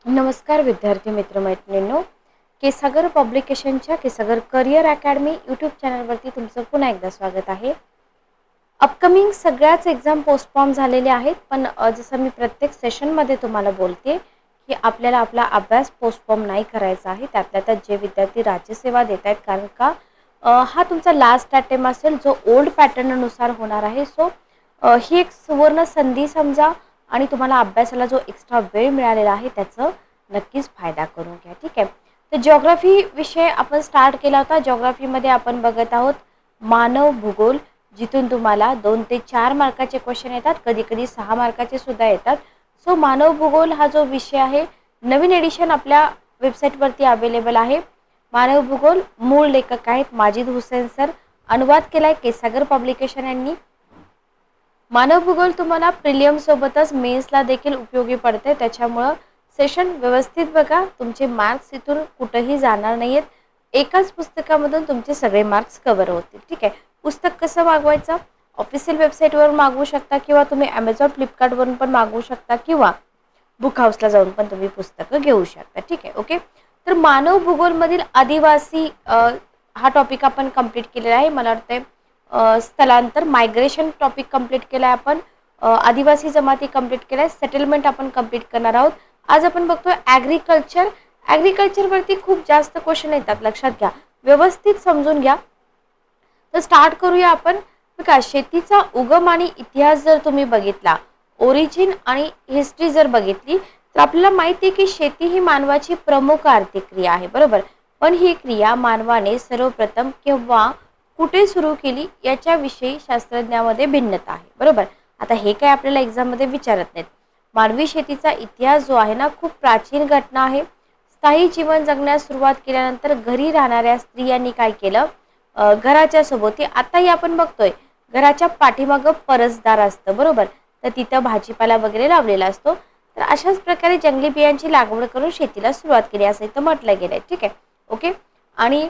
नमस्कार विद्यार्थी मित्रमैत्रिणींनो. केसागर पब्लिकेशनच्या केसागर करिअर अकॅडमी यूट्यूब चॅनलवरती तुमचं पुन्हा एकदा स्वागत आहे. अपकमिंग सगळ्याच एक्झाम पोस्टपोन झालेले आहेत, पण जसं मी प्रत्येक सेशनमध्ये तुम्हाला बोलते की आपल्याला आपला अभ्यास पोस्टपोन नाही करायचा आहे. त्यातल्या त्यात जे विद्यार्थी राज्यसेवा देत आहेत, कारण का हा तुमचा लास्ट अटेम्प्ट असेल जो ओल्ड पॅटर्ननुसार होणार आहे. सो ही एक सुवर्ण संधी समजा आणि तुम्हाला अभ्यासाला जो एक्स्ट्रा वेळ मिळालेला आहे त्याचं नक्कीच फायदा करून घ्या. ठीक आहे. तर जिओग्राफी विषय आपण स्टार्ट केला होता. जिओग्राफीमध्ये आपण बघत आहोत मानव भूगोल, जिथून तुम्हाला 2 ते 4 मार्काचे क्वेश्चन येतात, कधी कधी 6 मार्काचे सुद्धा येतात. सो मानव भूगोल हा जो विषय आहे, नवीन एडिशन आपल्या वेबसाईटवरती अवेलेबल आहे. मानव भूगोल मूळ लेखक आहेत माजिद हुसेन सर, अनुवाद केलाय केसागर पब्लिकेशन यांनी. मानव भूगोल तुम्हाला प्रिलियम सोबतच मेन्सला देखील उपयोगी पडते, त्याच्यामुळं सेशन व्यवस्थित बघा. तुमचे मार्क्स इथून कुठेही जाणार नाहीत. एकाच पुस्तकामधून तुमचे सगळे मार्क्स कव्हर होतील. ठीक आहे. पुस्तक कसं मागवायचं? ऑफिशियल वेबसाईटवर मागवू शकता किंवा तुम्ही ॲमेझॉन फ्लिपकार्टवरून पण मागवू शकता किंवा बुक हाऊसला जाऊन पण तुम्ही पुस्तकं घेऊ शकता. ठीक आहे. ओके. तर मानव भूगोलमधील आदिवासी हा टॉपिक आपण कंप्लीट केलेला आहे. मला वाटतं स्थलांतर मायग्रेशन टॉपिक कंप्लीट केला आहे आपण. आदिवासी जमाती कंप्लीट केल्या, सेटलमेंट आपण कंप्लीट करणार आहोत. आज आपण बघतोय ॲग्रिकल्चर. ॲग्रिकल्चरवरती खूप जास्त क्वेश्चन येतात, लक्षात घ्या, व्यवस्थित समजून घ्या. तर स्टार्ट करूया आपण. बघा, शेतीचा उगम आणि इतिहास जर तुम्ही बघितला, ओरिजिन आणि हिस्ट्री जर बघितली, तर आपल्याला माहिती आहे की शेती ही मानवाची प्रमुख आर्थिक क्रिया आहे, बरोबर. पण ही क्रिया मानवाने सर्वप्रथम केव्हा कुठे सुरू केली याच्याविषयी शास्त्रज्ञामध्ये भिन्नता आहे, बरोबर. आता हे काय आपल्याला एक्झाममध्ये विचारत नाहीत. मानवी शेतीचा इतिहास जो आहे ना, खूप प्राचीन घटना आहे. स्थायी जीवन जगण्यास सुरुवात केल्यानंतर घरी राहणाऱ्या स्त्रियांनी काय केलं, घराच्या सोबती, आताही आपण बघतोय घराच्या पाठीमागं परसदार असतं, बरोबर. तर तिथं भाजीपाला वगैरे लावलेला असतो. तर अशाच प्रकारे जंगली बियांची लागवड करून शेतीला सुरुवात केली असं इथं म्हटलं गेलंय. ठीक आहे. ओके. आणि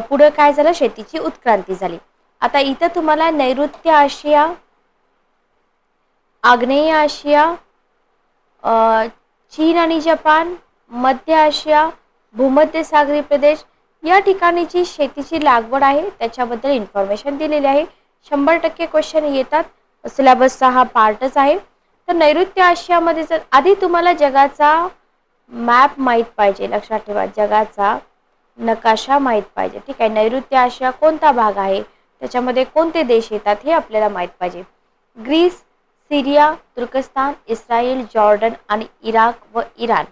पुढं काय झालं, शेतीची उत्क्रांती झाली. आता इथं तुम्हाला नैऋत्य आशिया, आग्नेय आशिया, चीन आणि जपान, मध्य आशिया, भूमध्य सागरी प्रदेश या ठिकाणीची शेतीची लागवड आहे त्याच्याबद्दल इन्फॉर्मेशन दिलेली आहे. 100% क्वेश्चन येतात. सिलेबसचा हा पार्टच आहे. तर नैऋत्य आशियामध्ये जर आधी तुम्हाला जगाचा मॅप माहीत पाहिजे, लक्षात ठेवा, जगाचा नकाशा माहीत पाहिजे. ठीक आहे. नैऋत्य आशिया कोणता भाग आहे, त्याच्यामध्ये कोणते देश येतात हे आपल्याला माहीत पाहिजे. ग्रीस, सिरिया, तुर्कस्तान, इस्रायल, जॉर्डन आणि इराक व इराण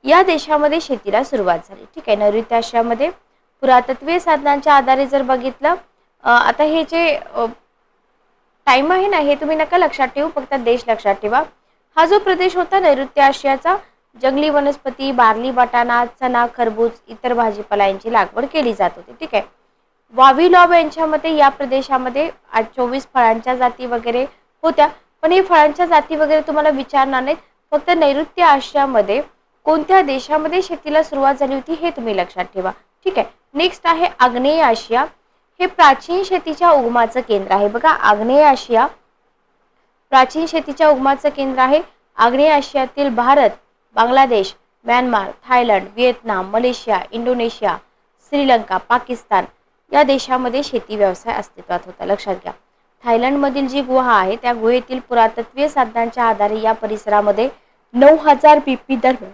या देशामध्ये शेतीला सुरुवात झाली. ठीक आहे. नैऋत्य आशियामध्ये पुरातत्वीय साधनांच्या आधारे जर बघितलं, आता हे जे टाइम आहे ना, हे तुम्ही नका लक्षात ठेवू, फक्त देश लक्षात ठेवा. हा जो प्रदेश होता नैऋत्य आशियाचा, जंगली वनस्पती, बार्ली, वाटाणा, चणा, खरबूज, इतर भाजीपाला यांची लागवड केली जात होती. ठीक आहे. वाविलॉब यांच्या मते या प्रदेशामध्ये 24 फळांच्या जाती वगैरे होत्या, पण हे फळांच्या जाती वगैरे तुम्हाला विचारणार नाहीत. फक्त नैऋत्य आशियामध्ये कोणत्या देशामध्ये शेतीला सुरुवात झाली होती हे तुम्ही लक्षात ठेवा. ठीक आहे. नेक्स्ट आहे आग्नेय आशिया. हे प्राचीन शेतीच्या उगमाचं केंद्र आहे. बघा, आग्नेय आशिया प्राचीन शेतीच्या उगमाचं केंद्र आहे. आग्नेय आशियातील Bharat, Bangladesh, Myanmar, Thailand, Vietnam, Malaysia, Indonesia, Sri Lanka, Pakistan या देशामध्ये शेती व्यवसाय अस्तित्वात होता, लक्षात घ्या. थायलंडमधील जी गुहा आहे त्या गुहेतील पुरातत्वीय साधनांच्या आधारे या परिसरामध्ये 9000 बीपी दरम्यान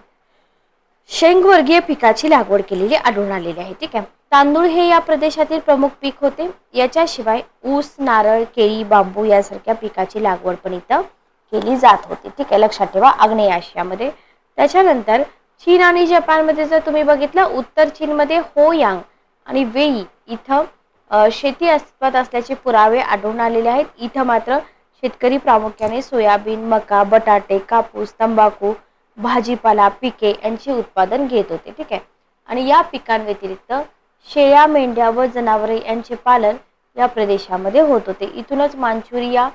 शेंगवर्गीय पिकाची लागवड केलेली आढळून आलेली आहे. ठीक आहे. तांदूळ हे या प्रदेशातील प्रमुख पीक होते. याच्याशिवाय ऊस, नारळ, केळी, बांबू यासारख्या पिकाची लागवड पण इथं केली जात होती. ठीक आहे. लक्षात ठेवा, आग्नेय आशियामध्ये. त्याच्यानंतर चीन आणि जपानमध्ये जर तुम्ही बघितलं, उत्तर चीनमध्ये होयांग आणि वेई इथं शेती अस्तित्वात असल्याचे पुरावे आढळून आलेले आहेत. इथं मात्र शेतकरी प्रामुख्याने सोयाबीन, मका, बटाटे, कापूस, तंबाखू, भाजीपाला पिके यांचे उत्पादन घेत होते. ठीक आहे. आणि या पिकांव्यतिरिक्त शेळ्या, मेंढ्या व जनावरे यांचे पालन या प्रदेशामध्ये होत होते. इथूनच मांचुरिया,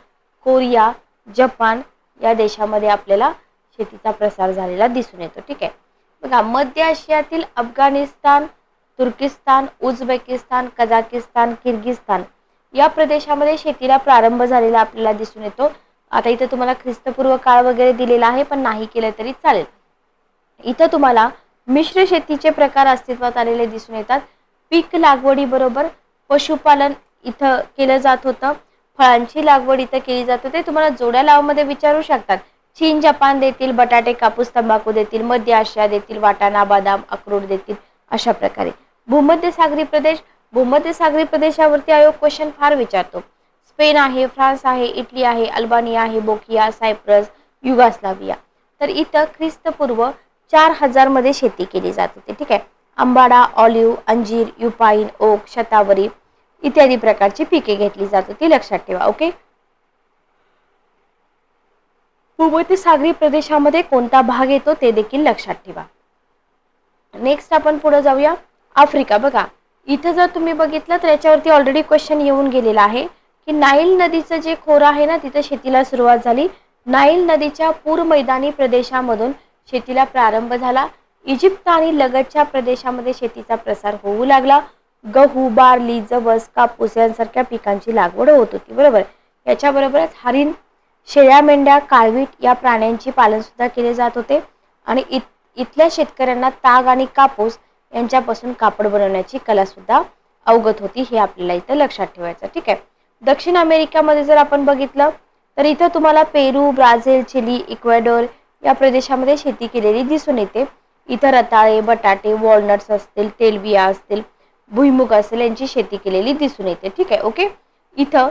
कोरिया, जपान या देशामध्ये आपल्याला शेतीचा प्रसार झालेला दिसून येतो. ठीक आहे. बघा, मध्य आशियातील अफगाणिस्तान, तुर्किस्तान, उझबेकिस्तान, कझाकिस्तान, किर्गिस्तान या प्रदेशामध्ये शेतीला प्रारंभ झालेला आपल्याला दिसून येतो. आता इथे तुम्हाला ख्रिस्तपूर्व काळ वगैरे दिलेला आहे, पण नाही केलं तरी चालेल. इथं तुम्हाला मिश्र शेतीचे प्रकार अस्तित्वात आलेले दिसून येतात. पीक लागवडी बरोबर पशुपालन इथं केलं जात होतं. फळांची लागवड इथं केली जात होते. तुम्हाला जोड्या लावामध्ये विचारू शकतात. चीन जपान देतील बटाटे कापूस तंबाखू देतील, मध्य आशिया देतील वाटाणा बदाम अक्रोड देतील. अशा प्रकारे भूमध्य सागरी प्रदेशावरती आयोग क्वेश्चन फार विचारतो. स्पेन आहे, फ्रान्स आहे, इटली आहे, अल्बानिया आहे, बोकिया, सायप्रस, युगास्लाविया. तर इथं ख्रिस्तपूर्व 4000 मध्ये शेती केली जात होती. ठीक आहे. आंबाडा, ऑलिव्ह, अंजीर, युपाईन, ओक, शतावरी इत्यादी प्रकारची पिके घेतली जात होती. लक्षात ठेवा. ओके. भूमध्य सागरी प्रदेशामध्ये कोणता भाग येतो ते देखील लक्षात ठेवा. नेक्स्ट आपण पुढे जाऊया. आफ्रिका. बघा इथं जर तुम्ही बघितलं तर याच्यावरती ऑलरेडी क्वेश्चन येऊन गेलेला आहे की नाईल नदीचं जे खोरं आहे ना तिथं शेतीला सुरुवात झाली. नाईल नदीच्या पूर मैदानी प्रदेशामधून शेतीला प्रारंभ झाला. इजिप्त आणि लगतच्या प्रदेशामध्ये शेतीचा प्रसार होऊ लागला. गहू, बार्ली, जवस, कापूस यांसारख्या पिकांची लागवड होत होती. बरोबर. याच्याबरोबरच हरिण, शेळ्या, मेंढ्या, काळवीट या प्राण्यांची पालन सुद्धा केले जात होते. आणि इथल्या शेतकऱ्यांना ताग आणि कापूस यांच्यापासून कापड बनवण्याची कला सुद्धा अवगत होती. हे आपल्याला इथं लक्षात ठेवायचं. ठीक आहे. दक्षिण अमेरिकामध्ये जर आपण बघितलं तर इथं तुम्हाला पेरू, ब्राझील, चिली, इक्वेडोर या प्रदेशामध्ये शेती केलेली दिसून येते. इथं रताळे, बटाटे, वॉलनट्स असतील, तेलबिया असतील, भुईमुग असेल यांची शेती केलेली दिसून येते. ठीक आहे. ओके. इथं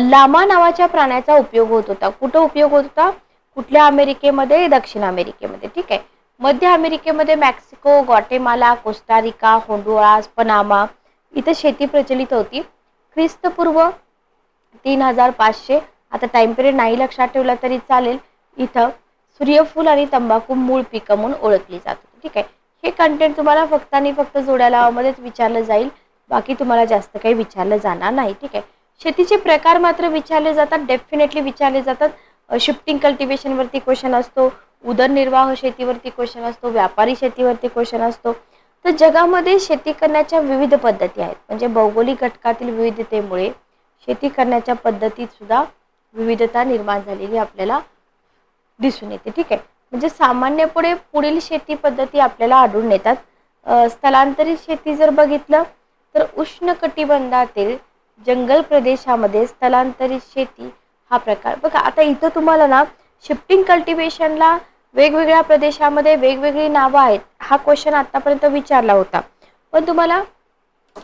लामा नावाच्या प्राण्याचा उपयोग होत होता. कुठं उपयोग होत होता? कुठल्या अमेरिकेमध्ये? दक्षिण अमेरिकेमध्ये. ठीक आहे. मध्य अमेरिकेमध्ये Mexico, Guatemala, Costa Rica, Honduras, Panama इथं शेती प्रचलित होती. ख्रिस्तपूर्व 3500. आता टाइम पिरियड नाही लक्षात ठेवला तरी चालेल. इथं सूर्यफूल आणि तंबाखू मूळ पिकं म्हणून ओळखली जात होती. ठीक आहे. हे कंटेंट तुम्हाला फक्त आणि फक्त जोड्या लावामध्येच विचारलं जाईल. बाकी तुम्हाला जास्त काही विचारलं जाणार नाही. ठीक आहे. शेतीचे प्रकार मात्र विचारले जातात, डेफिनेटली विचारले जातात. शिफ्टिंग कल्टिवेशन वरती क्वेश्चन असतो, उदरनिर्वाह शेतीवरती क्वेश्चन असतो, व्यापारी शेतीवरती क्वेश्चन असतो. तर जगामध्ये शेती करण्याच्या विविध पद्धती आहेत. म्हणजे भौगोलिक घटकातील विविधतेमुळे शेती करण्याच्या पद्धतीत सुद्धा विविधता निर्माण झालेली आपल्याला दिसून येते. ठीक आहे. म्हणजे सामान्यपणे पुढील शेती पद्धती आपल्याला आढळून येतात. स्थलांतरित शेती जर बघितलं तर उष्णकटिबंधातील जंगल प्रदेशामध्ये स्थलांतरित शेती हा प्रकार. बघा आता इथं तुम्हाला ना शिफ्टिंग कल्टिवेशनला वेगवेगळ्या प्रदेशामध्ये वेगवेगळी नावं आहेत. हा क्वेश्चन आतापर्यंत विचारला होता. पण तुम्हाला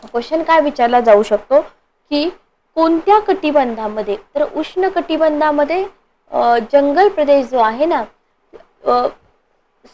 क्वेश्चन काय विचारला जाऊ शकतो की कोणत्या कटिबंधामध्ये? तर उष्ण कटिबंधामध्ये जंगल प्रदेश जो आहे ना,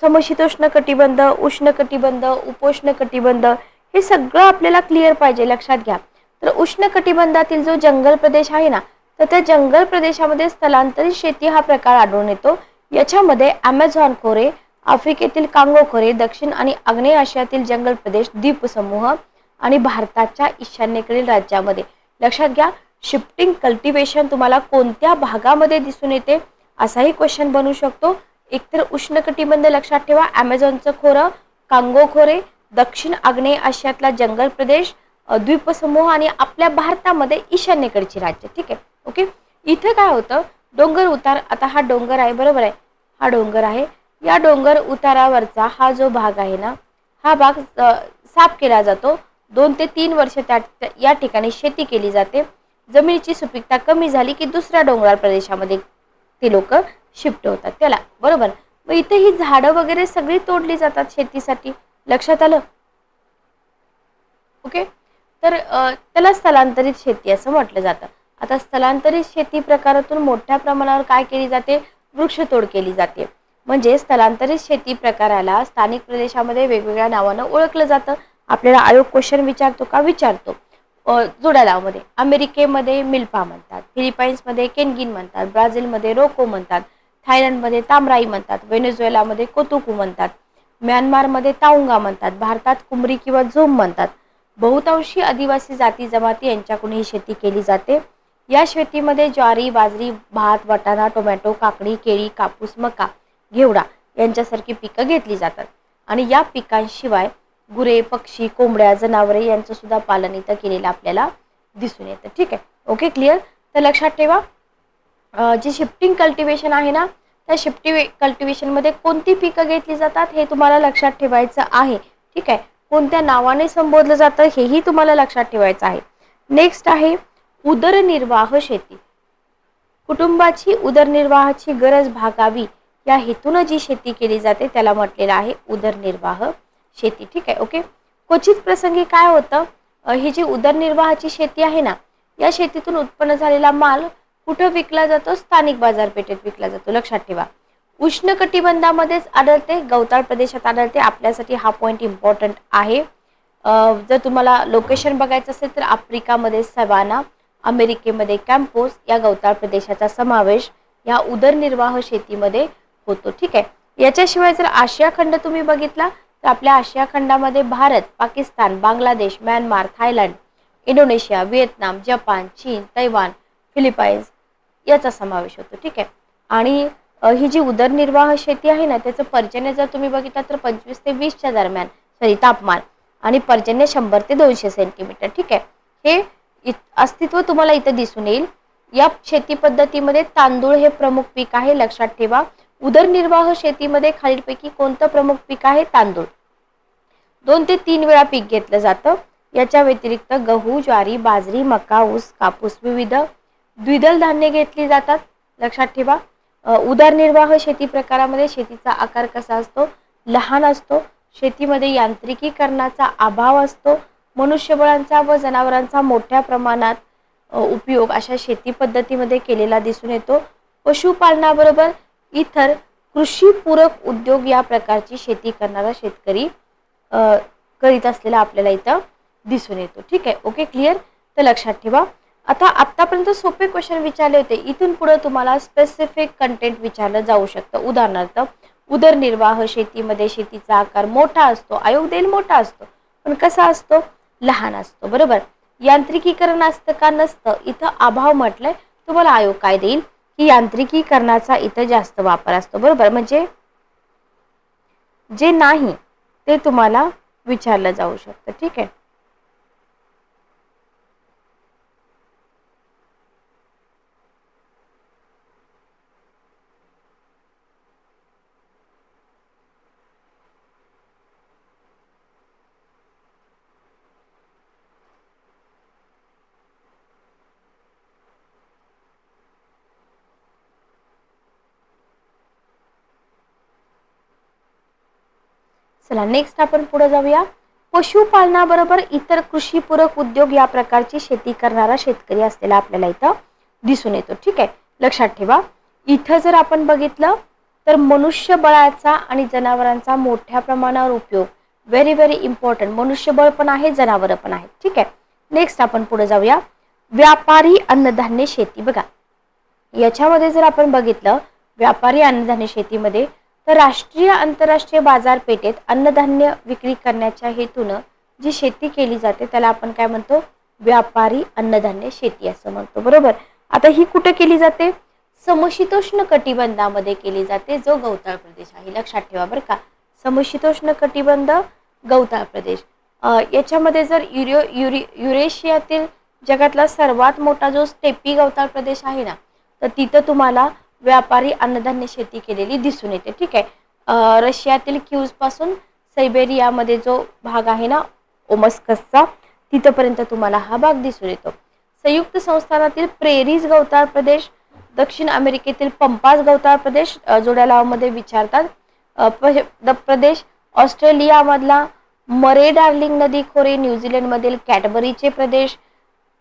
समशीतोष्ण कटिबंध, उष्ण कटिबंध, उपोष्ण कटिबंध हे सगळं आपल्याला क्लिअर पाहिजे. लक्षात घ्या. तर उष्ण कटिबंधातील जो जंगल प्रदेश आहे ना तर त्या जंगल प्रदेशामध्ये स्थलांतरित शेती हा प्रकार आढळून येतो. याच्यामध्ये ॲमेझॉन खोरे, आफ्रिकेतील कांगो खोरे, दक्षिण आणि आग्नेय आशियातील जंगल प्रदेश, द्वीपसमूह आणि भारताच्या ईशान्येकडील राज्यामध्ये. लक्षात घ्या. शिफ्टिंग कल्टिवेशन तुम्हाला कोणत्या भागामध्ये दिसून येते असाही क्वेश्चन बनू शकतो. एकतर उष्णकटिबंध लक्षात ठेवा, ॲमेझॉनचं खोरं, कांगो खोरे, दक्षिण आग्नेय आशियातला जंगल प्रदेश, द्वीपसमूह आणि आपल्या भारतामध्ये ईशान्येकडची राज्य. ठीक आहे. ओके. इथे काय होतं? डोंगर उतार. आता हा डोंगर आहे, बरोबर आहे. हा डोंगर आहे. या डोंगर उतारावरचा हा जो भाग आहे ना हा भाग साफ केला जातो. 2 ते 3 वर्ष या ठिकाणी शेती केली जाते. जमिनीची सुपीकता कमी झाली की दुसऱ्या डोंगराळ प्रदेशामध्ये ते लोक शिफ्ट होतात त्याला. बरोबर. मग इथे ही झाडं वगैरे सगळी तोडली जातात शेतीसाठी. लक्षात आलं? ओके. तर त्याला स्थलांतरित शेती असं म्हटलं जातं. आता स्थलांतरित शेती प्रकारातून मोठ्या प्रमाणावर काय केली जाते? वृक्षतोड केली जाते. म्हणजे स्थलांतरित शेती प्रकाराला स्थानिक प्रदेशामध्ये वेगवेगळ्या नावानं ओळखलं जातं. आपल्याला आयोग क्वेश्चन विचारतो का? विचारतो. जोड्या लावामध्ये अमेरिकेमध्ये मिल्पा म्हणतात, फिलिपाईन्समध्ये केनगिन म्हणतात, ब्राझीलमध्ये रोको म्हणतात, थायलंडमध्ये तामराई म्हणतात, व्हेनेझुएलामध्ये कोतुकू म्हणतात, म्यानमारमध्ये ताउंगा म्हणतात, भारतात कुमरी किंवा झोम म्हणतात. बहुतांशी आदिवासी जाती जमाती यांच्याकडून ही शेती केली जाते. या शेतीमध्ये ज्वारी, बाजरी, भात, वाटाणा, टोमॅटो, काकडी, केळी, कापूस, मका, घेवडा यांच्यासारखी पिकं घेतली जातात. आणि या पिकांशिवाय गुरे, पक्षी, कोंबड्या, जनावरे यांचं सुद्धा पालन इथं केलेलं आपल्याला दिसून येतं. ठीक आहे. ओके. क्लिअर. तर लक्षात ठेवा जी शिफ्टिंग कल्टिवेशन आहे ना त्या शिफ्टी कल्टिवेशनमध्ये कोणती पिकं घेतली जातात हे तुम्हाला लक्षात ठेवायचं आहे. ठीक आहे, कोणत्या नावाने संबोधलं जातं हेही तुम्हाला लक्षात ठेवायचं आहे. नेक्स्ट आहे उदरनिर्वाह शेती. कुटुंबाची उदरनिर्वाहाची गरज भागावी या हेतून जी शेती केली जाते त्याला म्हटलेलं आहे उदरनिर्वाह शेती. ठीक आहे, ओके. क्वचित प्रसंगी काय होतं, ही जी उदरनिर्वाहाची शेती आहे ना, या शेतीतून उत्पन्न झालेला माल कुठं विकला जातो? स्थानिक बाजारपेठेत विकला जातो. लक्षात ठेवा. उष्णकटिबंधामध्येच आढळते, गवताळ प्रदेशात आढळते. आपल्यासाठी हा पॉइंट इम्पॉर्टंट आहे. जर तुम्हाला लोकेशन बघायचं असेल तर आफ्रिकामध्ये सवाना, अमेरिकेमध्ये कॅम्पोस या गवताळ प्रदेशाचा समावेश या उदरनिर्वाह शेतीमध्ये होतो. ठीक आहे. याच्याशिवाय जर आशिया खंड तुम्ही बघितला तर आपल्या आशिया खंडामध्ये Bharat, Pakistan, Bangladesh, Myanmar, Thailand, Indonesia, Vietnam, Japan, चीन, तैवान, फिलिपाईन्स याचा समावेश होतो. ठीक आहे. आणि ही जी उदरनिर्वाह शेती आहे ना, त्याचं पर्जन्य जर तुम्ही बघितलं तर 25 ते 20च्या दरम्यान तापमान आणि पर्जन्य 100 ते 200 सेंटीमीटर. ठीक आहे. हे अस्तित्व तुम्हाला इथे दिसून येईल. या शेती पद्धतीमध्ये तांदूळ हे प्रमुख पीक आहे. लक्षात ठेवा. उदरनिर्वाह शेतीमध्ये खालीलपैकी कोणतं प्रमुख पीक आहे? तांदूळ. 2 ते 3 वेळा पीक घेतलं जातं. याच्या व्यतिरिक्त गहू, ज्वारी, बाजरी, मका, ऊस, कापूस, विविध द्विदल धान्य घेतली जातात. लक्षात ठेवा. उदरनिर्वाह शेती प्रकारामध्ये शेतीचा आकार कसा असतो? लहान असतो. शेतीमध्ये यांत्रिकीकरणाचा अभाव असतो. मनुष्यबळांचा व जनावरांचा मोठ्या प्रमाणात उपयोग अशा शेती पद्धतीमध्ये केलेला दिसून येतो. पशुपालनाबरोबर इतर कृषीपूरक उद्योग या प्रकारची शेती करणारा शेतकरी करीत असलेला आपल्याला इथं दिसून येतो. ठीक आहे, ओके, क्लिअर. तर लक्षात ठेवा. आता आतापर्यंत सोपे क्वेश्चन विचारले होते. इथून पुढे तुम्हाला स्पेसिफिक कंटेंट विचारलं जाऊ शकतं. उदाहरणार्थ उदरनिर्वाह शेतीमध्ये शेतीचा आकार मोठा असतो. आयोग देईल मोठा असतो, पण कसा असतो? लहान असतो. बरोबर. यांत्रिकीकरण असतं का? नसतं. इथं अभाव म्हटलंय. तुम्हाला आयोग काय देईल की यांत्रिकीकरणाचा इथं जास्त वापर असतो. बरोबर. म्हणजे जे नाही ते तुम्हाला विचारलं जाऊ शकतं. ठीक आहे. चला नेक्स्ट आपण पुढे जाऊया. पशुपालनाबरोबर इतर कृषीपूरक उद्योग या प्रकारची शेती करणारा शेतकरी असलेला आपल्याला इथं दिसून येतो. ठीक आहे. लक्षात ठेवा. इथं जर आपण बघितलं तर मनुष्यबळाचा आणि जनावरांचा मोठ्या प्रमाणावर उपयोग व्हेरी व्हेरी इम्पॉर्टंट. मनुष्यबळ पण आहे, जनावर पण आहेत. ठीक आहे. नेक्स्ट आपण पुढे जाऊया. व्यापारी अन्नधान्य शेती. बघा, याच्यामध्ये जर आपण बघितलं व्यापारी अन्नधान्य शेतीमध्ये तर राष्ट्रीय आंतरराष्ट्रीय बाजारपेठेत अन्नधान्य विक्री करण्याच्या हेतून जी शेती केली जाते त्याला आपण काय म्हणतो? व्यापारी अन्नधान्य शेती असं म्हणतो. बरोबर. आता ही कुठे केली जाते? समशीतोष्ण कटिबंधामध्ये केली जाते, जो गवताळ प्रदेश आहे. लक्षात ठेवा बरं का. समशीतोष्ण कटिबंध, गवताळ प्रदेश. याच्यामध्ये जर युरेशियातील जगातला सर्वात मोठा जो स्टेपी गवताळ प्रदेश आहे ना, तर तिथं तुम्हाला व्यापारी अन्नधान्य शेती केलेली दिसून येते. ठीक आहे. रशियातील क्यूज पासून सायबेरियामध्ये जो भाग आहे ना ओमस्कसचा, तिथपर्यंत तुम्हाला हा भाग दिसून येतो. संयुक्त संस्थानातील प्रेरीज गवताळ प्रदेश, दक्षिण अमेरिकेतील पंपास गवताळ प्रदेश जोड्या लावामध्ये विचारतात. प्रदेश ऑस्ट्रेलियामधला मरे डार्लिंग नदी खोरे, न्यूझीलंडमधील कॅडबरीचे प्रदेश,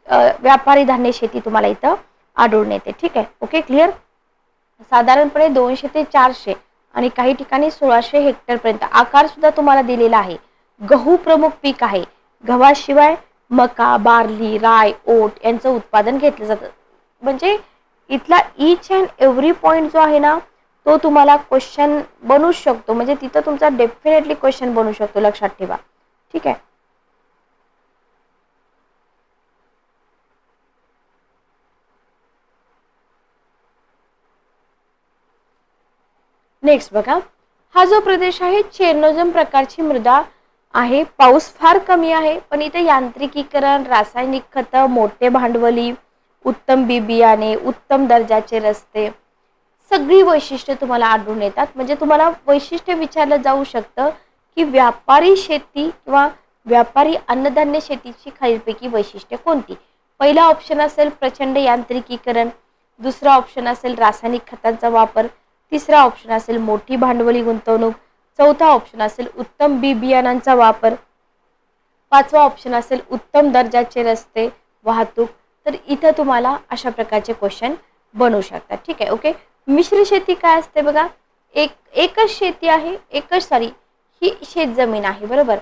व्यापारी धान्य शेती तुम्हाला इथं आढळून येते. ठीक आहे, ओके, क्लिअर. साधारणपणे 200 ते 400 आणि काही ठिकाणी 1600 हेक्टर पर्यंत आकार सुद्धा तुम्हाला दिलेला आहे. गहू प्रमुख पीक आहे. गव्हाशिवाय मका, बार्ली, राय, ओट यांचं उत्पादन घेतलं जातं. म्हणजे इथला ईच अँड एव्हरी पॉइंट जो आहे ना तो तुम्हाला क्वेश्चन बनू शकतो. म्हणजे तिथं तुमचा डेफिनेटली क्वेश्चन बनू शकतो. लक्षात ठेवा. ठीक आहे. नेक्स्ट बघा. हा जो प्रदेश आहे चेर्नोझम प्रकारची मृदा आहे. पाऊस फार कमी आहे, पण इथे यांत्रिकीकरण, रासायनिक खतं, मोठे भांडवली, उत्तम बी बियाणे, उत्तम दर्जाचे रस्ते, सगळी वैशिष्ट्ये तुम्हाला आढळून येतात. म्हणजे तुम्हाला वैशिष्ट्य विचारलं जाऊ शकतं की व्यापारी शेती किंवा व्यापारी अन्नधान्य शेतीची खालीलपैकी वैशिष्ट्ये कोणती. पहिला ऑप्शन असेल प्रचंड यांत्रिकीकरण, दुसरा ऑप्शन असेल रासायनिक खतांचा वापर, तिसरा ऑप्शन असेल मोठी भांडवली गुंतवणूक, चौथा ऑप्शन असेल उत्तम बी बियाणांचा वापर, पाचवा ऑप्शन असेल उत्तम दर्जाचे रस्ते वाहतूक. तर इथं तुम्हाला अशा प्रकारचे क्वेश्चन बनवू शकतात. ठीक आहे. ओके. मिश्र शेती काय असते बघा, एकच शेती आहे, ही शेतजमीन आहे. बरोबर,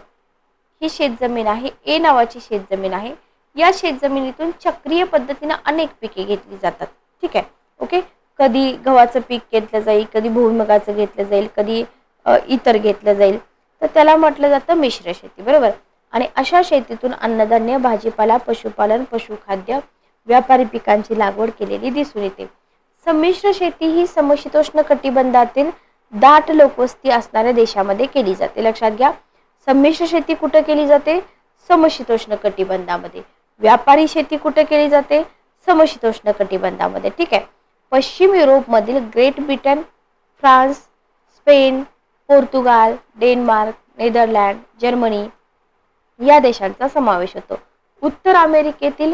ही शेतजमीन आहे, ए नावाची शेतजमीन आहे. या शेतजमिनीतून चक्रीय पद्धतीने अनेक पिके घेतली जातात. ठीक आहे. ओके. कधी गव्हाचं पीक घेतलं जाईल, कधी भुईमुगाचं घेतलं जाईल, कधी इतर घेतलं जाईल, तर त्याला म्हटलं जातं मिश्र शेती. बरोबर. आणि अशा शेतीतून अन्नधान्य, भाजीपाला, पशुपालन, पशुखाद्य, व्यापारी पिकांची लागवड केलेली दिसून येते. संमिश्र शेती ही समशीतोष्ण कटिबंधातील दाट लोकवस्ती असणाऱ्या देशामध्ये केली जाते. लक्षात घ्या, संमिश्र शेती कुठे केली जाते, समशीतोष्ण कटिबंधामध्ये. व्यापारी शेती कुठे केली जाते, समशीतोष्ण कटिबंधामध्ये. ठीक आहे. पश्चिम युरोपमधील great Britain, France, Spain, Portugal, Denmark, Netherland, Germany या देशांचा समावेश होतो. उत्तर अमेरिकेतील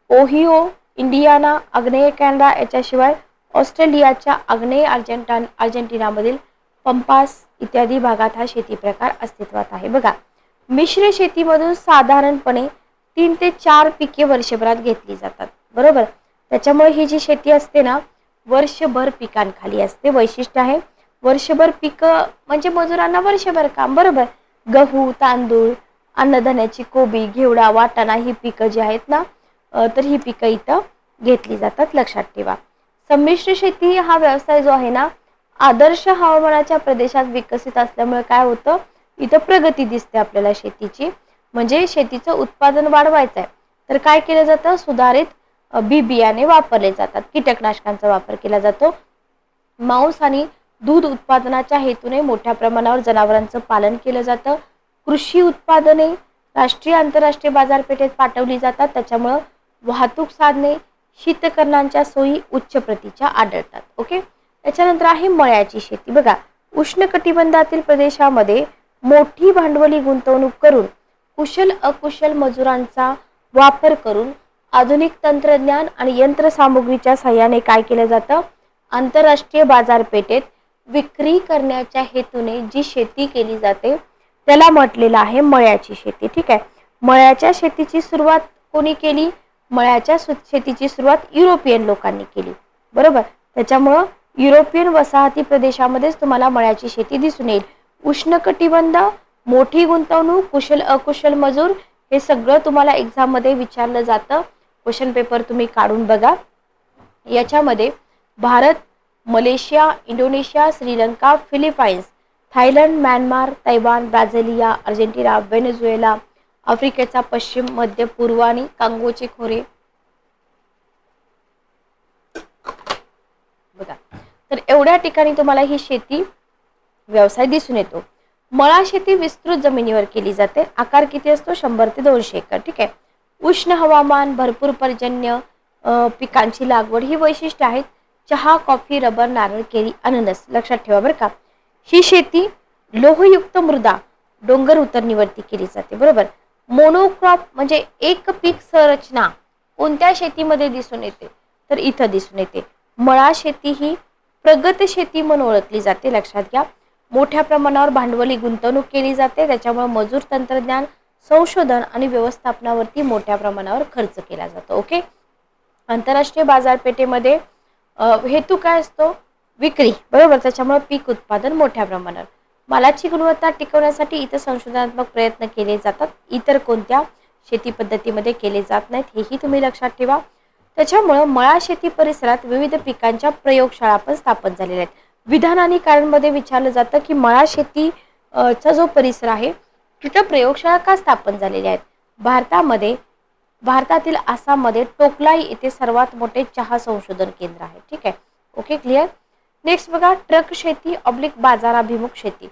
ओहिओ, इंडियाना, आग्नेय कॅनडा याच्याशिवाय ऑस्ट्रेलियाच्या आग्नेय अर्जेंटिनामधील पंपास इत्यादी भागात हा शेती प्रकार अस्तित्वात आहे. बघा, मिश्र शेतीमधून साधारणपणे 3 ते 4 पिके वर्षभरात घेतली जातात. बरोबर. त्याच्यामुळे ही जी शेती असते ना, वर्षभर पिकांखाली असते. वैशिष्ट्य आहे वर्षभर पीक म्हणजे मजुरांना वर्षभर काम. बरोबर. गहू, तांदूळ, अन्नधान्याची कोबी, घेवडा, वाटाणा ही पिकं जी आहेत ना, तर ही पिकं इथं घेतली जातात. लक्षात ठेवा. संमिश्र शेती हा व्यवसाय जो आहे ना, आदर्श हवामानाच्या प्रदेशात विकसित असल्यामुळे काय होतं, इथं प्रगती दिसते आपल्याला शेतीची. म्हणजे शेतीचं उत्पादन वाढवायचं आहे तर काय केलं जातं, सुधारित बी बियाणे वापरले जातात, कीटकनाशकांचा वापर केला जातो. मांस आणि दूध उत्पादनाच्या हेतूने मोठ्या प्रमाणावर जनावरांचं पालन केलं जातं. कृषी उत्पादने राष्ट्रीय आंतरराष्ट्रीय बाजारपेठेत पाठवली जातात. त्याच्यामुळे वाहतूक साधने, शीतकरणांच्या सोयी उच्च प्रतीच्या आढळतात. ओके. त्याच्यानंतर आहे मळ्याची शेती. बघा, उष्णकटिबंधातील प्रदेशामध्ये मोठी भांडवली गुंतवणूक करून कुशल अकुशल मजुरांचा वापर करून आधुनिक तंत्रज्ञान आणि यंत्रसामुग्रीच्या सहाय्याने काय केलं जातं, आंतरराष्ट्रीय बाजारपेठेत विक्री करण्याच्या हेतूने जी शेती केली जाते त्याला म्हटलेलं आहे मळ्याची शेती. ठीक आहे. मळ्याच्या शेतीची सुरुवात कोणी केली, मळ्याच्या शेतीची सुरुवात युरोपियन लोकांनी केली. बरोबर. त्याच्यामुळं युरोपियन वसाहती प्रदेशामध्येच तुम्हाला मळ्याची शेती दिसून येईल. उष्णकटिबंध, मोठी गुंतवणूक, कुशल अकुशल मजूर, हे सगळं तुम्हाला एक्झाम मध्ये विचारलं जातं. क्वेश्चन पेपर तुम्ही काढून बघा. याच्यामध्ये Bharat, Malaysia, Indonesia, Sri Lanka, Philippines, Thailand, Myanmar, Taiwan, Brasilia, Argentina, Venezuela, आफ्रिकेचा पश्चिम, मध्य पूर्व आणि कांगोचे खोरे. बघा, तर एवढ्या ठिकाणी तुम्हाला ही शेती व्यवसाय दिसून येतो. मळा शेती विस्तृत जमिनीवर केली जाते. आकार किती असतो, 100 ते 200 एकर. ठीक आहे. उष्ण हवामान, भरपूर पर्जन्य, पिकांची लागवड ही वैशिष्ट्य आहेत. चहा, कॉफी, रबर, नारळ, केळी, अननस. लक्षात ठेवा बरं का. ही शेती लोहयुक्त मृदा, डोंगर उतरणीवरती केली जाते. बरोबर. मोनोक्रॉप म्हणजे एक पीक संरचना कोणत्या शेतीमध्ये दिसून येते, तर इथं दिसून येते. मळा शेती ही प्रगत शेती म्हणून ओळखली जाते. लक्षात घ्या. मोठ्या प्रमाणावर भांडवली गुंतवणूक केली जाते. त्याच्यामुळे मजूर, तंत्रज्ञान, संशोधन आणि व्यवस्थापनावरती मोठ्या प्रमाणावर खर्च केला जातो. ओके. आंतरराष्ट्रीय बाजारपेठेमध्ये हेतू काय असतो, विक्री. बरोबर. त्याच्यामुळे पीक उत्पादन मोठ्या प्रमाणावर. मालाची गुणवत्ता टिकवण्यासाठी इतर संशोधनात्मक प्रयत्न केले जातात. इतर कोणत्या शेती पद्धतीमध्ये केले जात नाहीत, हेही तुम्ही लक्षात ठेवा. त्याच्यामुळे मळा शेती परिसरात विविध पिकांच्या प्रयोगशाळा पण स्थापन झालेल्या आहेत. विधान आणि कारणमध्ये विचारलं जातं की मळा शेतीचा जो परिसर आहे तिथं प्रयोगशाळा का स्थापन झालेल्या आहेत. भारतातील आसाममध्ये टोकलाई येथे सर्वात मोठे चहा संशोधन केंद्र आहे. ठीक आहे. Okay, clear. नेक्स्ट बघा, ट्रक शेती ऑब्लिक बाजाराभिमुख शेती.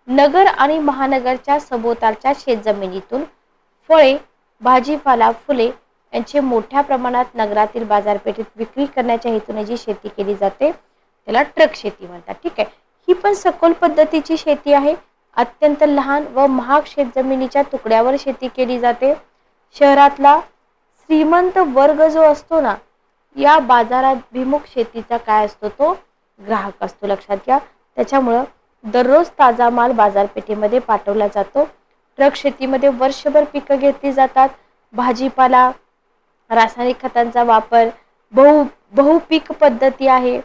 नगर आणि महानगरच्या सभोवतालच्या शेतजमिनीतून फळे, भाजीपाला, फुले यांचे मोठ्या प्रमाणात नगरातील बाजारपेठेत विक्री करण्याच्या हेतूने जी शेती केली जाते त्याला ट्रक शेती म्हणतात. ठीक आहे, ही पण सखोल पद्धतीची शेती आहे. अत्यंत लहान व महाग शेतजमिनीच्या तुकड्यावर शेती केली जाते. शहरातला श्रीमंत वर्ग जो असतो ना, या बाजाराभिमुख शेतीचा काय असतो, तो ग्राहक असतो, लक्षात घ्या. त्याच्यामुळं दररोज ताजा माल बाजारपेठेमध्ये पाठवला जातो. ट्रक शेतीमध्ये वर्षभर पिकं घेतली जातात. भाजीपाला, रासायनिक खतांचा वापर, बहुपीक पद्धती आहे.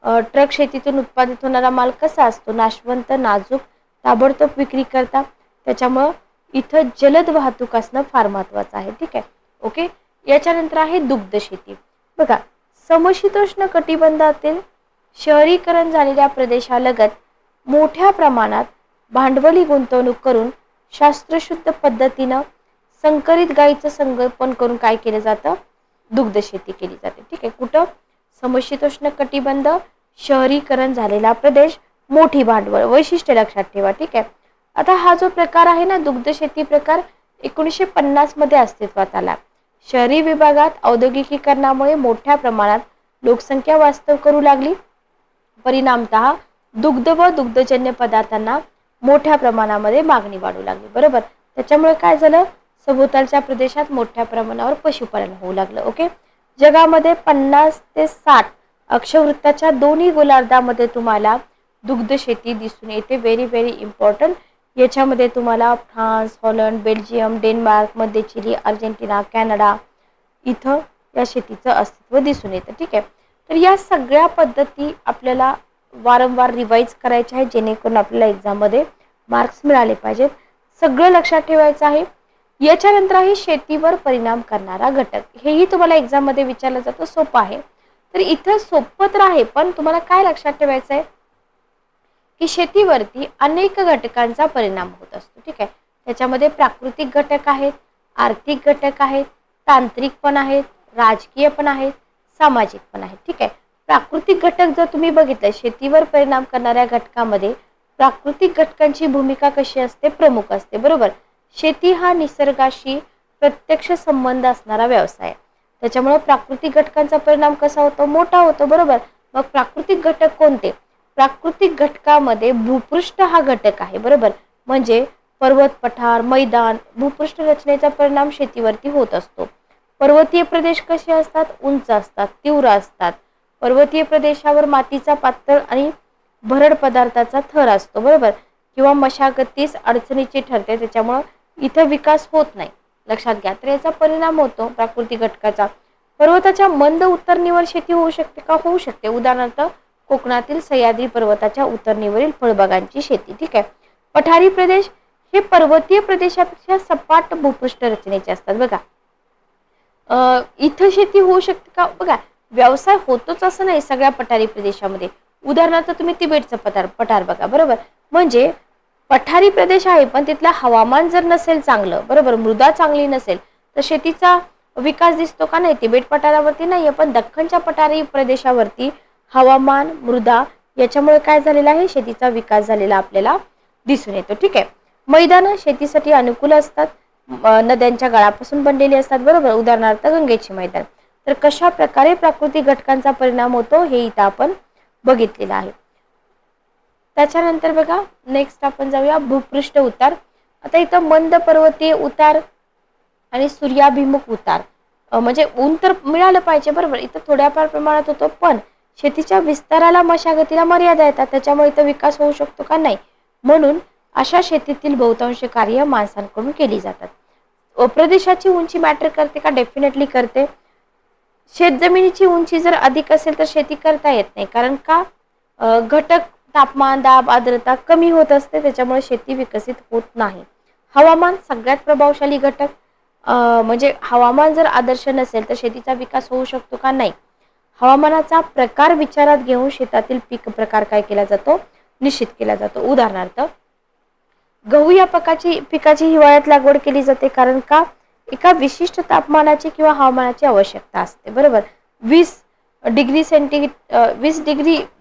ट्रक शेतीतून उत्पादित होणारा माल कसा असतो, नाशवंत, नाजूक, ताबडतोब विक्री करता. त्याच्यामुळं इथं जलद वाहतूक असणं फार महत्वाचं आहे. ठीक आहे, ओके. याच्यानंतर आहे दुग्ध शेती. बघा, समशीतोष्ण कटिबंधातील शहरीकरण झालेल्या प्रदेशालगत मोठ्या प्रमाणात भांडवली गुंतवणूक करून शास्त्रशुद्ध पद्धतीनं संकरित गायीचं संगोपन करून काय केलं जातं, दुग्ध शेती केली जाते. ठीक आहे, कुठं, समशीतोष्ण कटिबंध, शहरीकरण झालेला प्रदेश, मोठी भांडवल, वैशिष्ट्य लक्षात ठेवा. ठीक आहे. आता हा जो प्रकार आहे ना, दुग्ध शेती प्रकार 1950 मध्ये अस्तित्वात आला. शहरी विभागात औद्योगिकीकरणामुळे मोठ्या प्रमाणात लोकसंख्या वास्तव करू लागली. परिणामतः दुग्ध व दुग्धजन्य पदार्थांना मोठ्या प्रमाणामध्ये मागणी वाढू लागली. बरोबर, त्याच्यामुळे काय झालं, सभोवतालच्या प्रदेशात मोठ्या प्रमाणावर पशुपालन होऊ लागलं. ओके. जगामध्ये 50 ते 60 अक्षवृत्ताच्या दोन्ही गोलार्धामध्ये तुम्हाला दुग्ध शेती दिसून येते. Very very important. याच्यामध्ये तुम्हाला फ्रान्स, हॉलंड, बेल्जियम, डेन्मार्क, मध्य चिली, अर्जेंटिना, कॅनडा इथं या शेतीचं अस्तित्व दिसून येतं. ठीक आहे. तर या सगळ्या पद्धती आपल्याला वारंवार रिवाइज करायच्या आहे, जेणेकरून आपल्याला एक्झाममध्ये मार्क्स मिळाले पाहिजेत. सगळं लक्षात ठेवायचं आहे. याच्यानंतर आहे शेतीवर परिणाम करणारा घटक. हेही तुम्हाला एक्झाममध्ये विचारलं जातं, सोपं आहे. तर इथं सोपं तर आहे, पण तुम्हाला काय लक्षात ठेवायचं आहे की शेतीवरती अनेक घटकांचा परिणाम होत असतो. ठीक आहे, त्याच्यामध्ये प्राकृतिक घटक आहेत, आर्थिक घटक आहेत, तांत्रिक पण आहेत, राजकीय पण आहेत, सामाजिक पण आहेत. ठीक आहे. प्राकृतिक घटक जर तुम्ही बघितलं, शेतीवर परिणाम करणाऱ्या घटकामध्ये प्राकृतिक घटकांची भूमिका कशी असते, प्रमुख असते. बरोबर, शेती हा निसर्गाशी प्रत्यक्ष संबंध असणारा व्यवसाय. त्याच्यामुळे प्राकृतिक घटकांचा परिणाम कसा होतो, मोठा होतो. बरोबर, मग प्राकृतिक घटक कोणते, प्राकृतिक घटकामध्ये भूपृष्ठ हा घटक आहे. बरोबर, म्हणजे पर्वत, पठार, मैदान, भूपृष्ठ रचनेचा परिणाम शेतीवरती होत असतो. पर्वतीय प्रदेश कसे असतात, उंच असतात, तीव्र असतात. पर्वतीय प्रदेशावर मातीचा पातळ आणि भरड पदार्थाचा थर असतो. बरोबर, किंवा मशागतीस अडचणीची ठरते. त्याच्यामुळे इथं विकास होत नाही, लक्षात घ्या. तर याचा परिणाम होतो प्राकृतिक घटकाचा. पर्वताच्या मंद उतरणीवर शेती होऊ शकते का, होऊ शकते. उदाहरणार्थ कोकणातील सह्याद्री पर्वताच्या उतरणीवरील फळबागांची शेती. ठीक आहे. पठारी प्रदेश हे पर्वतीय प्रदेशापेक्षा सपाट भूपृष्ठ रचनेचे असतात. बघा, इथं शेती होऊ शकते का, बघा, व्यवसाय होतोच असं नाही सगळ्या पठारी प्रदेशामध्ये. उदाहरणार्थ तुम्ही तिबेटचं पठार बघा. बरोबर, म्हणजे पठारी प्रदेश आहे, पण तिथलं हवामान जर नसेल चांगलं, बरोबर, मृदा चांगली नसेल, तर शेतीचा विकास दिसतो का, नाही. तिबेट पठारावरती नाहीये, पण दख्खनच्या पठारी प्रदेशावरती हवामान, मृदा याच्यामुळे काय झालेलं आहे, शेतीचा विकास झालेला आपल्याला दिसून येतो. ठीक आहे. मैदानं शेतीसाठी अनुकूल असतात, नद्यांच्या गाळापासून बनलेली असतात. बरोबर, उदाहरणार्थ गंगेची मैदान. तर कशा प्रकारे प्राकृतिक घटकांचा परिणाम होतो हे इथं आपण बघितलेलं आहे. त्याच्यानंतर बघा, नेक्स्ट आपण जाऊया भूपृष्ठ उतार. आता इथं मंद पर्वतीय उतार आणि सूर्याभिमुख उतार, म्हणजे ऊन तर मिळालं पाहिजे. बरोबर, इथं थोड्याफार प्रमाणात होतो, पण शेतीच्या विस्ताराला, मशागतीला मर्यादा येतात. त्याच्यामुळे इथं विकास होऊ शकतो का, नाही. म्हणून अशा शेतीतील बहुतांश कार्य माणसांकडून केली जातात. प्रदेशाची उंची मॅटर करते का, डेफिनेटली करते. शेतजमिनीची उंची जर अधिक असेल तर शेती करता येत नाही, कारण का, घटक तापमान, दाब, आर्द्रता कमी होत असते. त्याच्यामुळे शेती विकसित होत नाही. हवामान सगळ्यात प्रभावशाली घटक, म्हणजे हवामान जर आदर्श नसेल तर शेतीचा विकास होऊ शकतो का, नाही. हवामानाचा प्रकार विचारात घेऊन शेतातील पीक प्रकार काय केला जातो, निश्चित केला जातो. उदाहरणार्थ गहू या पिकाची हिवाळ्यात लागवड केली जाते, कारण का, एका विशिष्ट तापमानाची किंवा हवामानाची आवश्यकता असते. बरोबर, 20 डिग्री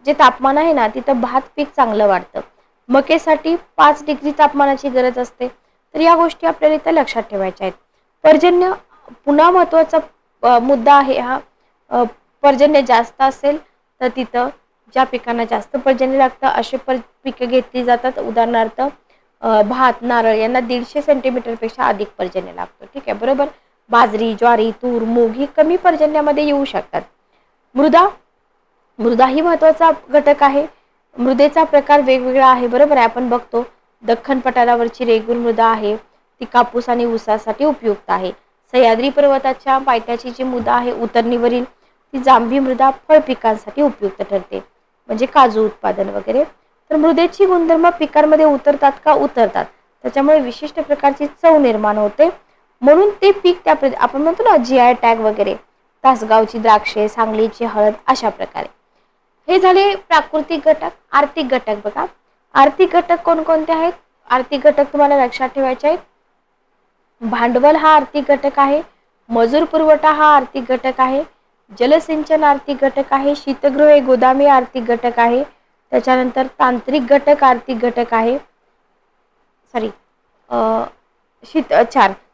जे तापमान आहे ना, तिथं भात पीक चांगलं वाढतं. मकेसाठी 5 डिग्री तापमानाची गरज असते. तर या गोष्टी आपल्याला इथं लक्षात ठेवायच्या आहेत. पर्जन्य पुन्हा महत्वाचा मुद्दा आहे हा. पर्जन्य जास्त असेल तर तिथं ज्या पिकांना जास्त पर्जन्य लागतं असे पिकं घेतली जातात. उदाहरणार्थ भात, नारळ यांना 150 सेंटीमीटरपेक्षा अधिक पर्जन्य लागतं. ठीक आहे, बरोबर. बाजरी, ज्वारी, तूर, मूग ही कमी पर्जन्यामध्ये येऊ शकतात. मृदा मृदा ही महत्त्वाचा घटक आहे. मृदेचा प्रकार वेगवेगळा आहे, बरोबर आहे. आपण बघतो दख्खन पठारावरची रेगूर मृदा आहे, ती कापूस आणि ऊसासाठी उपयुक्त आहे. सह्याद्री पर्वताच्या पायथ्याची जी मृदा आहे उतरणीवरील, ती जांभी मृदा फळ पिकांसाठी उपयुक्त ठरते, म्हणजे काजू उत्पादन वगैरे. तर मृदेची गुणधर्म पिकांमध्ये उतरतात का? उतरतात. त्याच्यामुळे विशिष्ट प्रकारची चव निर्माण होते, म्हणून ते पीक त्या आपण म्हणतो ना GI टॅग वगैरे, तासगावची द्राक्षे, सांगलीची हळद, अशा प्रकारे. हे झाले प्राकृतिक घटक. आर्थिक घटक बघा. आर्थिक घटक कोणकोणते आहेत? आर्थिक घटक तुम्हाला लक्षात ठेवायचे आहेत. भांडवल हा आर्थिक घटक आहे. मजूर पुरवठा हा आर्थिक घटक आहे. जलसिंचन आर्थिक घटक आहे. शीतगृहे, गोदामे आर्थिक घटक आहे. त्याच्यानंतर तांत्रिक घटक आर्थिक घटक आहे.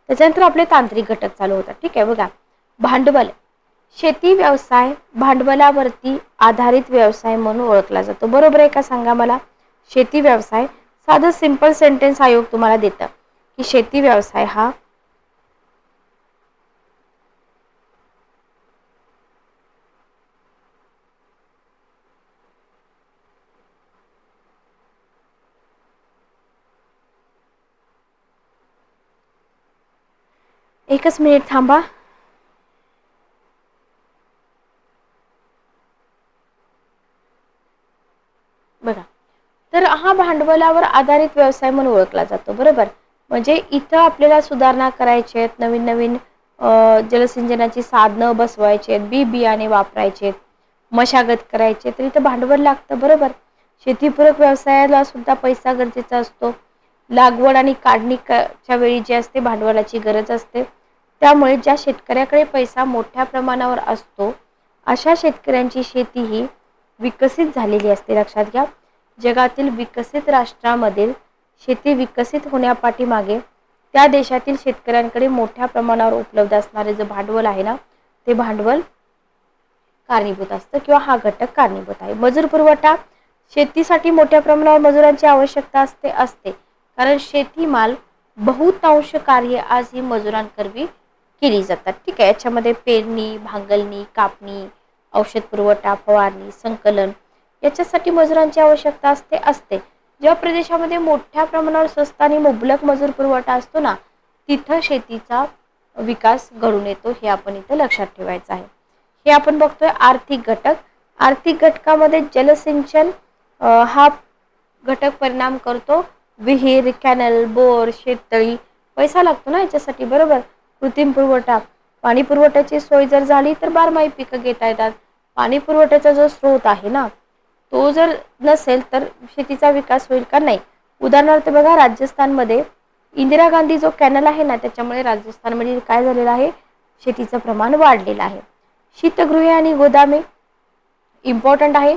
त्याच्यानंतर आपले तांत्रिक घटक चालू होतात. ठीक आहे, बघा. भांडवल, शेती व्यवसाय भांडवलावरती आधारित व्यवसाय म्हणून ओळखला जातो. बरोबर आहे का? सांगा मला. शेती व्यवसाय, साधं सिंपल सेंटेन्स आयोग तुम्हाला देतं की शेती व्यवसाय हा एकच मिनिट थांबा. बघा, तर हा भांडवलावर आधारित व्यवसाय म्हणून ओळखला जातो. बरोबर. म्हणजे इथं आपल्याला सुधारणा करायची आहेत, नवीन नवीन जलसिंचनाची साधनं बसवायची आहेत, बियाणे वापरायचे, मशागत करायचे, तर इथं भांडवल लागतं. बरोबर. शेतीपूरक व्यवसायाला सुद्धा पैसा गरजेचा असतो. लागवड आणि काढणीच्या वेळी जे असते भांडवलाची गरज असते. त्यामुळे ज्या शेतकऱ्याकडे पैसा मोठ्या प्रमाणावर असतो अशा शेतकऱ्यांची शेती ही विकसित झालेली असते. लक्षात घ्या. जगातील विकसित राष्ट्रांमधील शेती विकसित होण्यापाठीमागे त्या देशातील शेतकऱ्यांकडे मोठ्या प्रमाणावर उपलब्ध असणारे जे भांडवल आहे ना, ते भांडवल कारणीभूत असतं किंवा हा घटक कारणीभूत आहे. मजूर पुरवठा, शेतीसाठी मोठ्या प्रमाणावर मजुरांची आवश्यकता असते कारण शेतीमाल बहुतांश कार्य आज ही मजुरांकरवी केली जातात. ठीक आहे. याच्यामध्ये पेरणी, भांगलणी, कापणी, औषध पुरवठा, फवारणी, संकलन याच्यासाठी मजुरांची आवश्यकता असते. ज्या प्रदेशामध्ये मोठ्या प्रमाणावर स्वस्त आणि मुबलक मजूर पुरवठा असतो ना, तिथं शेतीचा विकास घडून येतो. हे आपण इथं लक्षात ठेवायचं आहे. हे आपण बघतोय आर्थिक घटक. आर्थिक घटकामध्ये जलसिंचन हा घटक परिणाम करतो. विहीर, कॅनल, बोर, शेततळी, पैसा लागतो ना याच्यासाठी. बरोबर. कृत्रिम पुरवठा, पाणी पुरवठ्याची सोय जर झाली तर बारमाही पिकं घेता येतात. पाणी पुरवठ्याचा जो स्रोत आहे ना, तो जर नसेल तर शेतीचा विकास होईल का? नाही. उदाहरणार्थ बघा, राजस्थानमध्ये इंदिरा गांधी जो कॅनल आहे ना, त्याच्यामुळे राजस्थानमध्ये काय झालेलं आहे? शेतीचं प्रमाण वाढलेलं आहे. शीतगृहे आणि गोदामे इम्पॉर्टंट आहे.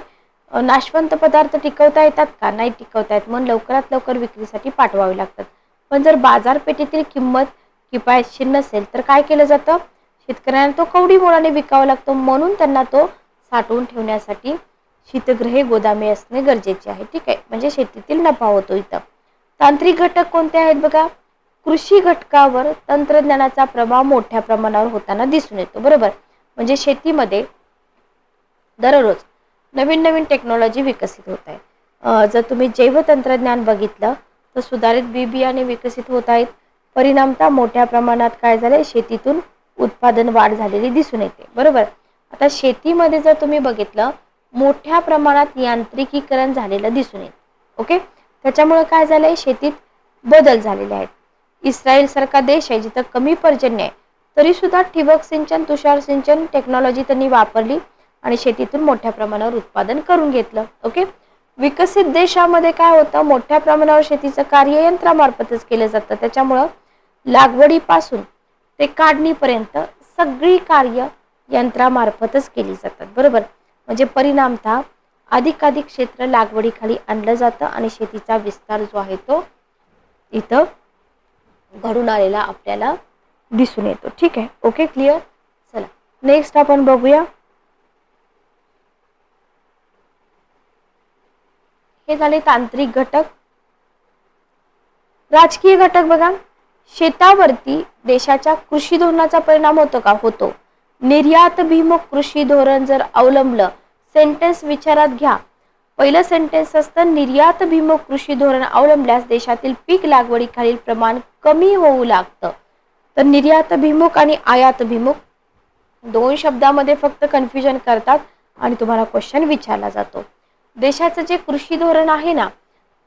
नाशवंत पदार्थ टिकवता येतात का? नाही टिकवता येत, म्हणून लवकरात लवकर विक्रीसाठी पाठवावे लागतात. पण जर बाजारपेठेतील किंमत किफायतशीर नसेल तर काय केलं जातं? शेतकऱ्यांना तो कवडी मोलाने विकावा लागतो, म्हणून त्यांना तो साठवून ठेवण्यासाठी शीतगृहे, गोदामे असणे गरजेचे आहे. ठीक आहे, म्हणजे शेतीतील नफा होतो इथं. तांत्रिक घटक कोणते आहेत बघा. कृषी घटकावर तंत्रज्ञानाचा प्रभाव मोठ्या प्रमाणावर होताना दिसून येतो. बरोबर. म्हणजे शेतीमध्ये दररोज नवीन नवीन टेक्नॉलॉजी विकसित होत आहे. जर तुम्ही जैव तंत्रज्ञान बघितलं तर सुधारित बियाणे विकसित होत आहेत. परिणामतः मोठ्या प्रमाणात काय झाले? शेतीतून उत्पादन वाढ झालेली दिसून येते. बरोबर. आता शेतीमध्ये जर तुम्ही बघितलं, मोठ्या प्रमाणात यांत्रिकीकरण झालेलं दिसून येते. ओके. त्याच्यामुळे काय झालंय? शेतीत बदल झालेले आहेत. इस्रायल सारखा देश आहे जिथं कमी पर्जन्य आहे, तरी सुद्धा ठिबक सिंचन, तुषार सिंचन टेक्नॉलॉजी त्यांनी वापरली आणि शेतीतून मोठ्या प्रमाणावर उत्पादन करून घेतलं. ओके. विकसित देशामध्ये काय होतं? मोठ्या प्रमाणावर शेतीचं कार्य यंत्रामार्फतच केलं जातं. त्याच्यामुळं लागवडीपासून ते काढणीपर्यंत सगळी कार्य यंत्रामार्फतच केली जातात. बरोबर. म्हणजे परिणामतः अधिकाधिक क्षेत्र लागवडीखाली आणलं जातं आणि शेतीचा विस्तार जो आहे तो इथं घडून आलेला आपल्याला दिसून येतो. ठीक आहे. Okay, clear. चला नेक्स्ट आपण बघूया. हे झाले तांत्रिक घटक. राजकीय घटक बघा, शेतावरती देशाच्या कृषी धोरणाचा परिणाम होतो का? होतो. निर्यातभिमुख कृषी धोरण जर अवलंबलं, सेंटेन्स विचारात घ्या. पहिलं सेंटेन्स असतं निर्यातभिमुख कृषी धोरण अवलंबल्यास देशातील पीक लागवडीखालील प्रमाण कमी होऊ लागतं. तर निर्यातभिमुख आणि आयातभिमुख दोन शब्दामध्ये फक्त कन्फ्युजन करतात आणि तुम्हाला क्वेश्चन विचारला जातो. देशाचं जे कृषी धोरण आहे ना,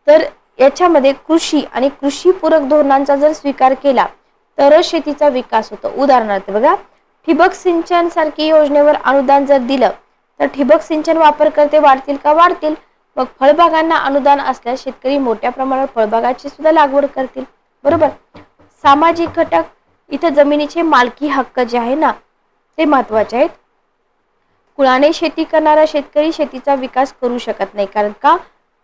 तर याच्यामध्ये कृषी आणि कृषीपूरक धोरणांचा जर स्वीकार केला तरच शेतीचा विकास होतो. उदाहरणार्थ बघा, ठिबक सिंचन सारखी योजनेवर अनुदान जर दिलं तर ठिबक सिंचन वापरकर्ते वाढतील का? वाढतील. मग फळबागांना अनुदान असल्यास शेतकरी मोठ्या प्रमाणावर फळबागाची सुद्धा लागवड करतील. बरोबर. सामाजिक घटक, इथं जमिनीचे मालकी हक्क जे आहे ना ते महत्वाचे आहेत. कुळाने शेती करणारा शेतकरी शेतीचा विकास करू शकत नाही, कारण का?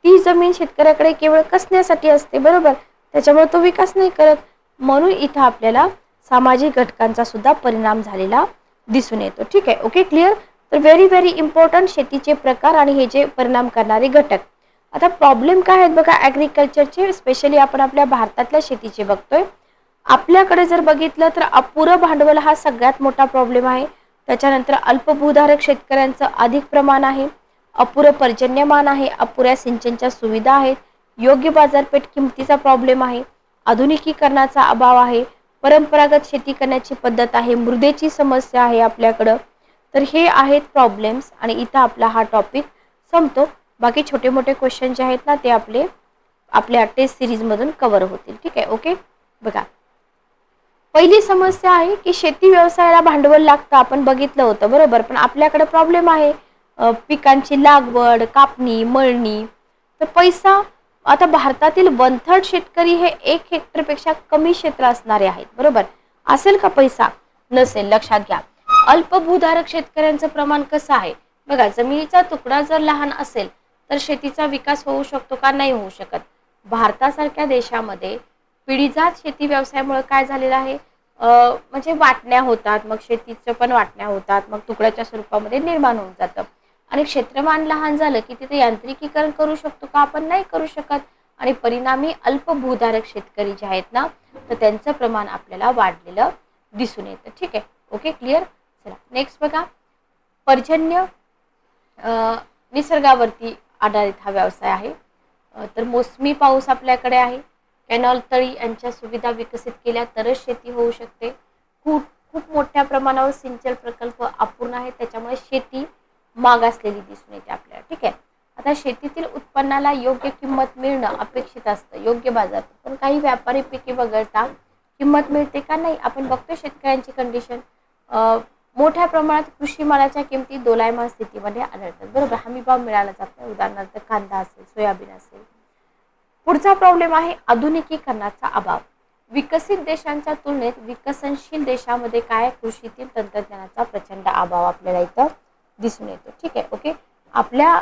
ती जमीन शेतकऱ्याकडे केवळ कसण्यासाठी असते. बरोबर. त्याच्यामुळे तो विकास नाही करत. म्हणून इथं आपल्याला सामाजिक घटकांचा सुद्धा परिणाम झालेला दिसून येतो. ठीक आहे. Okay, clear. तर व्हेरी इम्पॉर्टंट शेतीचे प्रकार आणि हे जे परिणाम करणारे घटक. आता प्रॉब्लेम काय आहेत बघा ॲग्रिकल्चरचे, स्पेशली आपण आपल्या भारतातल्या शेतीचे बघतोय. आपल्याकडे जर बघितलं तर अपुरं भांडवल हा सगळ्यात मोठा प्रॉब्लेम आहे. त्याच्यानंतर अल्पभूधारक शेतकऱ्यांचं अधिक प्रमाण आहे. अपुरं पर्जन्यमान आहे. अपुऱ्या सिंचनच्या सुविधा आहेत. योग्य बाजारपेठ किमतीचा प्रॉब्लेम आहे. आधुनिकीकरणाचा अभाव आहे. परंपरागत शेती करण्याची पद्धत आहे. मृदेची समस्या आहे आपल्याकडं. तर हे आहेत प्रॉब्लेम्स आणि इथं आपला हा टॉपिक संपतो. बाकी छोटे मोठे क्वेश्चन जे आहेत ना ते आपल्या टेस्ट सिरीज मधून कव्हर होतील. ठीक आहे. ओके, बघा पहिली समस्या आहे की शेती व्यवसायाला भांडवल लागतं. आपण बघितलं होतं. बरोबर. पण आपल्याकडे प्रॉब्लेम आहे पिकांची लागवड, कापणी, मळणी. तर पैसा, आता भारतातील 1/3 शेतकरी हे 1 हेक्टरपेक्षा कमी क्षेत्र असणारे आहेत. बरोबर. असेल का पैसा? नसेल. लक्षात घ्या. अल्पभूधारक शेतकऱ्यांचं प्रमाण कसं आहे बघा, जमिनीचा तुकडा जर लहान असेल तर शेतीचा विकास होऊ शकतो का? नाही होऊ शकत. भारतासारख्या देशामध्ये पिढीजात शेती व्यवसायामुळे काय झालेलं आहे, म्हणजे वाटण्या होतात, मग शेतीचं पण वाटण्या होतात, मग तुकड्याच्या स्वरूपामध्ये निर्माण होऊन जातं. आणि क्षेत्रमान लहान झालं की तिथे यांत्रिकीकरण करू शकतो का? आपण नाही करू शकत. आणि परिणामी अल्पभूधारक शेतकरी जे आहेत ना तर त्यांचं प्रमाण आपल्याला वाढलेलं दिसून येतं. ठीक आहे. Okay, clear. चला नेक्स्ट बघा, पर्जन्य निसर्गावरती आधारित हा व्यवसाय आहे. तर मोसमी पाऊस आपल्याकडे आहे. कॅनॉल, तळी यांच्या सुविधा विकसित केल्या तरच शेती होऊ शकते. खूप मोठ्या प्रमाणावर सिंचन प्रकल्प अपूर्ण आहेत, त्याच्यामुळे शेती मागासलेली दिसून येते आपल्याला. ठीक आहे. आता शेतीतील उत्पन्नाला योग्य किंमत मिळणं अपेक्षित असतं, योग्य बाजार. पण काही व्यापारी पिके वगळता किंमत मिळते का? नाही. आपण बघतो शेतकऱ्यांची कंडिशन, मोठ्या प्रमाणात कृषी मालाच्या किमती दोलायमान स्थितीमध्ये आढळतात. बरोबर. हमी भाव मिळाला जात नाही. उदाहरणार्थ कांदा असेल, सोयाबीन असेल. पुढचा प्रॉब्लेम आहे आधुनिकीकरणाचा अभाव. विकसित देशांच्या तुलनेत विकसनशील देशामध्ये काय, कृषीतील तंत्रज्ञानाचा प्रचंड अभाव आपल्याला इथं दिसून येतो. ठीक आहे. ओके. आपल्या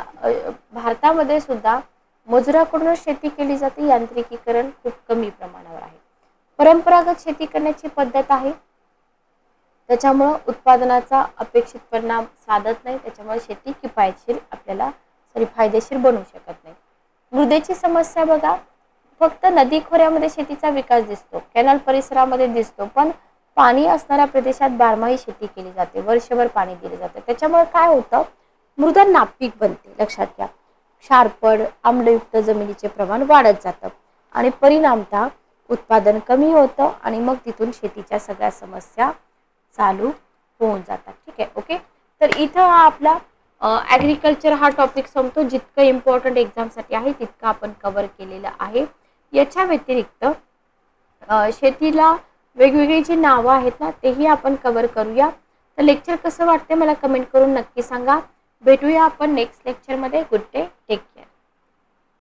भारतामध्ये सुद्धा मजुराकडूनच शेती केली जाते. यांत्रिकीकरण खूप कमी प्रमाणावर आहे. परंपरागत शेती करण्याची पद्धत आहे, त्याच्यामुळं उत्पादनाचा अपेक्षित परिणाम साधत नाही. त्याच्यामुळे शेती किफायतशीर आपल्याला फायदेशीर बनवू शकत नाही. मृदेची समस्या बघा, फक्त नदी खोऱ्यामध्ये शेतीचा विकास दिसतो, कॅनल परिसरामध्ये दिसतो, पण पाणी असणाऱ्या प्रदेशात बारमाही शेती केली जाते, वर्षभर पाणी दिले जाते. त्याच्यामुळे काय होतं, मृदा नापीक बनते. लक्षात घ्या. क्षारपड, आम्लयुक्त जमिनीचे प्रमाण वाढत जातं आणि परिणामतः उत्पादन कमी होतं आणि मग तिथून शेतीच्या सगळ्या समस्या चालू होऊन जातात. ठीक आहे. ओके. तर इथं हा आपला ॲग्रिकल्चर हा टॉपिक संपतो. जितकं इम्पॉर्टंट एक्झामसाठी आहे तितकं आपण कव्हर केलेलं आहे. याच्या व्यतिरिक्त शेतीला वेगवेगळी जी नावं आहेत ना तेही आपण कव्हर करूया. तर लेक्चर कसं वाटते मला कमेंट करून नक्की सांगा. भेटूया आपण नेक्स्ट लेक्चरमध्ये. Good day, take care.